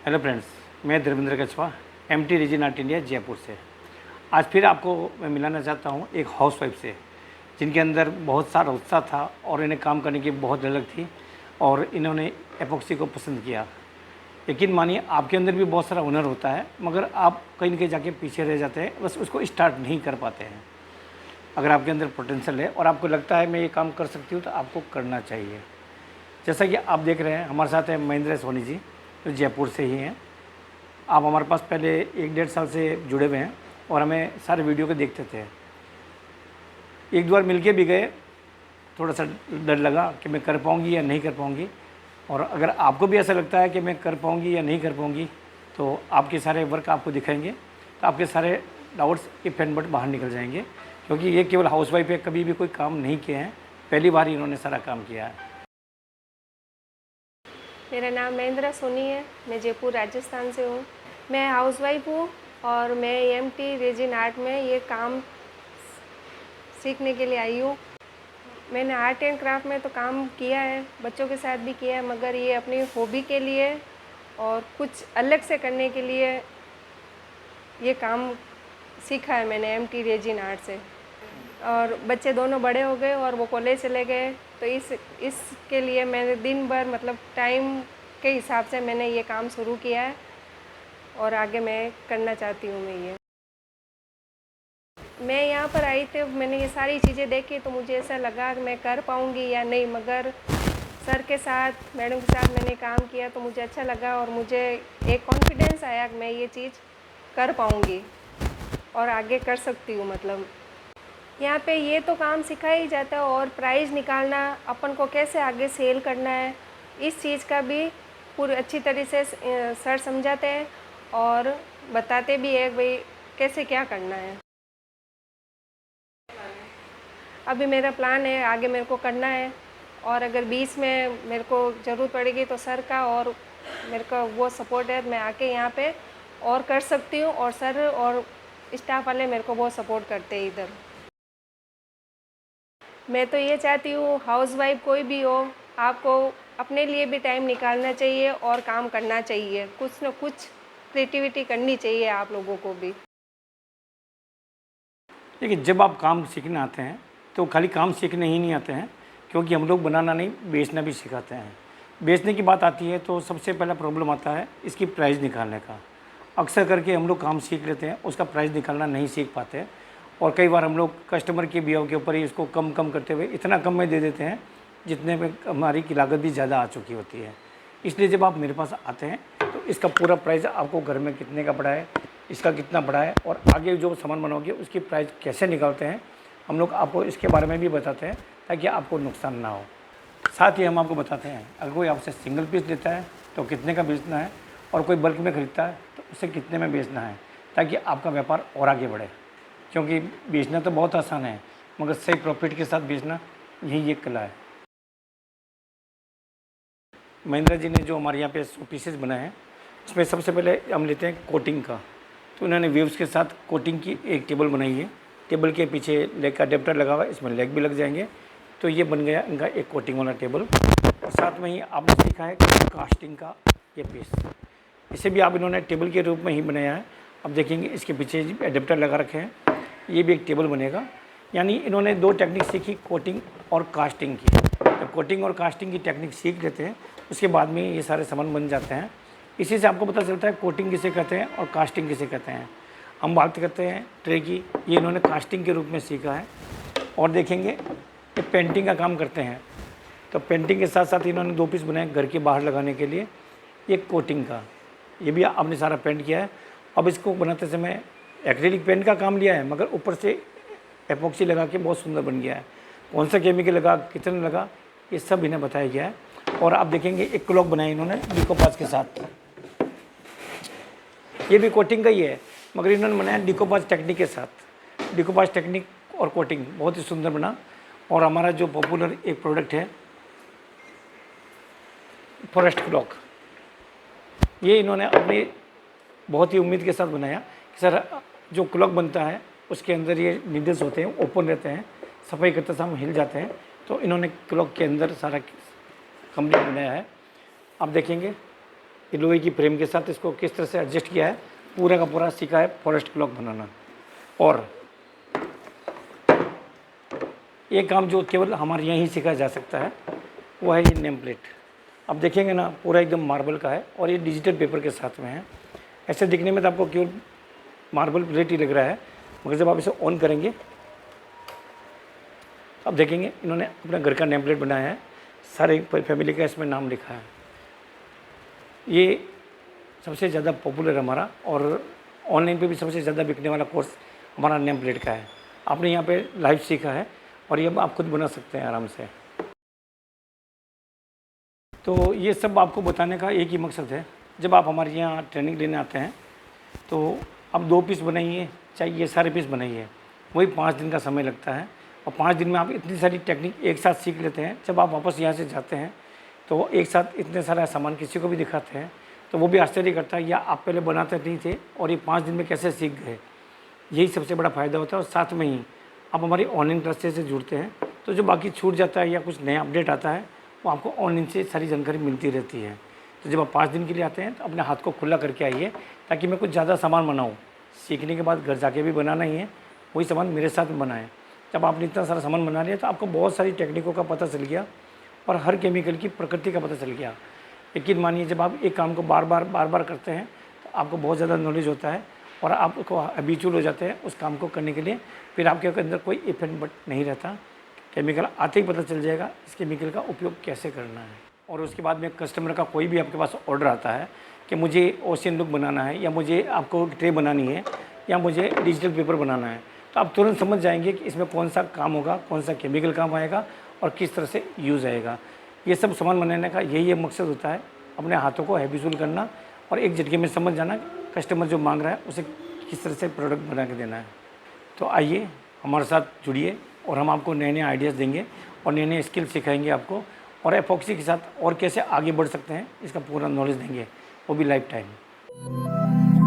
Hello friends, मैं Dharmendra Kachhwa MT region art India Jaipur से। आज फिर आपको मैं मिलाना चाहता हूँ एक हाउसवाइफ से जिनके अंदर बहुत सारा उत्साह था और इन्हें काम करने की बहुत ललक थी और इन्होंने एपॉक्सी को पसंद किया। यकीन मानिए आपके अंदर भी बहुत सारा हुनर होता है मगर आप कहीं न कहीं जाके पीछे रह जाते हैं, बस उसको स्टार्ट नहीं कर पाते हैं। अगर आपके अंदर पोटेंशियल है और आपको लगता है मैं ये काम कर सकती हूँ तो आपको करना चाहिए। जैसा कि आप देख रहे हैं हमारे साथ है महेंद्र सोनी जी जो जयपुर से ही हैं। आप हमारे पास पहले 1-1.5 साल से जुड़े हुए हैं और हमें सारे वीडियो को देखते थे। एक दो बार मिलके भी गए, थोड़ा सा डर लगा कि मैं कर पाऊँगी या नहीं कर पाऊँगी। और अगर आपको भी ऐसा लगता है कि मैं कर पाऊँगी या नहीं कर पाऊँगी तो आपके सारे वर्क आपको दिखाएंगे तो आपके सारे डाउट्स इफ एंड बट बाहर निकल जाएंगे, क्योंकि ये केवल हाउसवाइफ है, कभी भी कोई काम नहीं किए हैं, पहली बार इन्होंने सारा काम किया है। मेरा नाम महेंद्र सोनी है, मैं जयपुर राजस्थान से हूँ। मैं हाउसवाइफ हूँ और मैं एमटी रीजन आर्ट में ये काम सीखने के लिए आई हूँ। मैंने आर्ट एंड क्राफ्ट में तो काम किया है, बच्चों के साथ भी किया है, मगर ये अपनी हॉबी के लिए और कुछ अलग से करने के लिए ये काम सीखा है मैंने एमटी रीजन आर्ट से। और बच्चे दोनों बड़े हो गए और वो कॉलेज चले गए, तो इसके लिए मैंने दिन भर मतलब टाइम के हिसाब से मैंने ये काम शुरू किया है और आगे मैं करना चाहती हूँ। मैं यहाँ पर आई थी, मैंने ये सारी चीज़ें देखी तो मुझे ऐसा लगा कि मैं कर पाऊँगी या नहीं, मगर सर के साथ मैडम के साथ मैंने काम किया तो मुझे अच्छा लगा और मुझे एक कॉन्फिडेंस आया कि मैं ये चीज़ कर पाऊँगी और आगे कर सकती हूँ। मतलब यहाँ पे ये तो काम सिखाया ही जाता है और प्राइज़ निकालना, अपन को कैसे आगे सेल करना है, इस चीज़ का भी पूरी अच्छी तरह से सर समझाते हैं और बताते भी है भाई कैसे क्या करना है। अभी मेरा प्लान है आगे मेरे को करना है और अगर बीच में मेरे को ज़रूरत पड़ेगी तो सर का और मेरे का वो सपोर्ट है, मैं आके यहाँ पे और कर सकती हूँ और सर और स्टाफ वाले मेरे को बहुत सपोर्ट करते हैं इधर। मैं तो ये चाहती हूँ हाउसवाइफ कोई भी हो, आपको अपने लिए भी टाइम निकालना चाहिए और काम करना चाहिए, कुछ न कुछ क्रिएटिविटी करनी चाहिए आप लोगों को भी। देखिए, जब आप काम सीखने आते हैं तो खाली काम सीखने ही नहीं आते हैं, क्योंकि हम लोग बनाना नहीं बेचना भी सिखाते हैं। बेचने की बात आती है तो सबसे पहला प्रॉब्लम आता है इसकी प्राइस निकालने का। अक्सर करके हम लोग काम सीख लेते हैं, उसका प्राइस निकालना नहीं सीख पाते और कई बार हम लोग कस्टमर के बिहेव के ऊपर ही इसको कम कम करते हुए इतना कम में दे देते हैं जितने में हमारी की लागत भी ज़्यादा आ चुकी होती है। इसलिए जब आप मेरे पास आते हैं तो इसका पूरा प्राइस आपको घर में कितने का पड़ा है, इसका कितना पड़ा है और आगे जो सामान बनाओगे उसकी प्राइस कैसे निकालते हैं, हम लोग आपको इसके बारे में भी बताते हैं ताकि आपको नुकसान ना हो। साथ ही हम आपको बताते हैं अगर कोई आपसे सिंगल पीस लेता है तो कितने का बेचना है और कोई बल्क में ख़रीदता है तो उसे कितने में बेचना है, ताकि आपका व्यापार और आगे बढ़े। क्योंकि बेचना तो बहुत आसान है मगर सही प्रॉफिट के साथ बेचना यही एक कला है। महेंद्र जी ने जो हमारे यहाँ पे 100 पीसेस बनाए हैं उसमें सबसे पहले हम लेते हैं कोटिंग का। तो उन्होंने वेव्स के साथ कोटिंग की एक टेबल बनाई है। टेबल के पीछे लेग का अडेप्टर लगा हुआ है, इसमें लेग भी लग जाएंगे, तो ये बन गया इनका एक कोटिंग वाला टेबल। और साथ में ही आपने सीखा है कास्टिंग का ये पीस, इसे भी आप इन्होंने टेबल के रूप में ही बनाया है। अब देखेंगे इसके पीछे अडेप्टर लगा रखे हैं, ये भी एक टेबल बनेगा। यानी इन्होंने दो टेक्निक सीखी, कोटिंग और कास्टिंग की। जब कोटिंग और कास्टिंग की टेक्निक सीख लेते हैं उसके बाद में ये सारे सामान बन जाते हैं। इसी से आपको पता चलता है कोटिंग किसे कहते हैं और कास्टिंग किसे कहते हैं। हम बात करते हैं ट्रे की, ये इन्होंने कास्टिंग के रूप में सीखा है। और देखेंगे ये पेंटिंग का काम करते हैं, तो पेंटिंग के साथ साथ इन्होंने 2 पीस बनाए घर के बाहर लगाने के लिए, एक कोटिंग का, ये भी आपने सारा पेंट किया है। अब इसको बनाते समय एक्रेलिक पेंट का काम लिया है मगर ऊपर से एपॉक्सी लगा के बहुत सुंदर बन गया है। कौन सा केमिकल लगा, कितना लगा, ये सब इन्हें बताया गया है। और आप देखेंगे एक क्लॉक बनाई इन्होंने डिकोपाज के साथ, ये भी कोटिंग का ही है मगर इन्होंने बनाया डिकोपाज टेक्निक के साथ। डिकोपाज टेक्निक और कोटिंग बहुत ही सुंदर बना। और हमारा जो पॉपुलर एक प्रोडक्ट है फॉरेस्ट क्लॉक, ये इन्होंने अपनी बहुत ही उम्मीद के साथ बनाया कि सर जो क्लॉक बनता है उसके अंदर ये नीडल्स होते हैं, ओपन रहते हैं, सफाई करते समय हिल जाते हैं, तो इन्होंने क्लॉक के अंदर सारा कंप्लीट बनाया है। आप देखेंगे ये लोहे की फ्रेम के साथ इसको किस तरह से एडजस्ट किया है, पूरा का पूरा सीखा है फॉरेस्ट क्लॉक बनाना। और ये काम जो केवल हमारे यहाँ ही सीखा जा सकता है वो है ये नेम प्लेट। अब देखेंगे ना, पूरा एकदम मार्बल का है और ये डिजिटल पेपर के साथ में है। ऐसे दिखने में तो आपको केवल मार्बल प्लेट ही लग रहा है, मगर जब आप इसे ऑन करेंगे अब देखेंगे इन्होंने अपना घर का नेम प्लेट बनाया है, सारे फैमिली का इसमें नाम लिखा है। ये सबसे ज़्यादा पॉपुलर हमारा और ऑनलाइन पे भी सबसे ज़्यादा बिकने वाला कोर्स हमारा नेम प्लेट का है। आपने यहाँ पे लाइव सीखा है और ये अब आप खुद बना सकते हैं आराम से। तो ये सब आपको बताने का एक ही मकसद है, जब आप हमारे यहाँ ट्रेनिंग लेने आते हैं तो आप 2 पीस बनाइए चाहे ये सारे पीस बनाइए, वही 5 दिन का समय लगता है। और 5 दिन में आप इतनी सारी टेक्निक एक साथ सीख लेते हैं। जब आप वापस यहाँ से जाते हैं तो एक साथ इतने सारा सामान किसी को भी दिखाते हैं तो वो भी आश्चर्य करता है, या आप पहले बनाते नहीं थे और ये 5 दिन में कैसे सीख गए। यही सबसे बड़ा फ़ायदा होता है। और साथ में ही आप हमारी ऑनलाइन क्लासेस से जुड़ते हैं तो जो बाकी छूट जाता है या कुछ नया अपडेट आता है वो आपको ऑनलाइन से सारी जानकारी मिलती रहती है। तो जब आप 5 दिन के लिए आते हैं तो अपने हाथ को खुला करके आइए, ताकि मैं कुछ ज़्यादा सामान बनाऊँ। सीखने के बाद घर जाके भी बनाना ही है, वही सामान मेरे साथ बनाएं। जब आपने इतना सारा सामान बना लिया तो आपको बहुत सारी टेक्निकों का पता चल गया और हर केमिकल की प्रकृति का पता चल गया। यकीन मानिए, जब आप एक काम को बार बार करते हैं तो आपको बहुत ज़्यादा नॉलेज होता है और आपको हैबिचुअल हो जाते हैं उस काम को करने के लिए। फिर आपके अंदर कोई इफेक्ट बट नहीं रहता, केमिकल आते ही पता चल जाएगा इस केमिकल का उपयोग कैसे करना है। और उसके बाद में कस्टमर का कोई भी आपके पास ऑर्डर आता है कि मुझे ओशियन लुक बनाना है, या मुझे आपको ट्रे बनानी है, या मुझे डिजिटल पेपर बनाना है, तो आप तुरंत समझ जाएंगे कि इसमें कौन सा काम होगा, कौन सा केमिकल काम आएगा और किस तरह से यूज़ आएगा। ये सब सामान बनाने का यही मकसद होता है, अपने हाथों को हैबिचुअल करना और एक झटके में समझ जाना कस्टमर जो मांग रहा है उसे किस तरह से प्रोडक्ट बना के देना है। तो आइए हमारे साथ जुड़िए और हम आपको नए नए आइडियाज़ देंगे और नए नए स्किल सिखाएंगे आपको, और एपॉक्सी के साथ और कैसे आगे बढ़ सकते हैं इसका पूरा नॉलेज देंगे, वो भी लाइफ टाइम।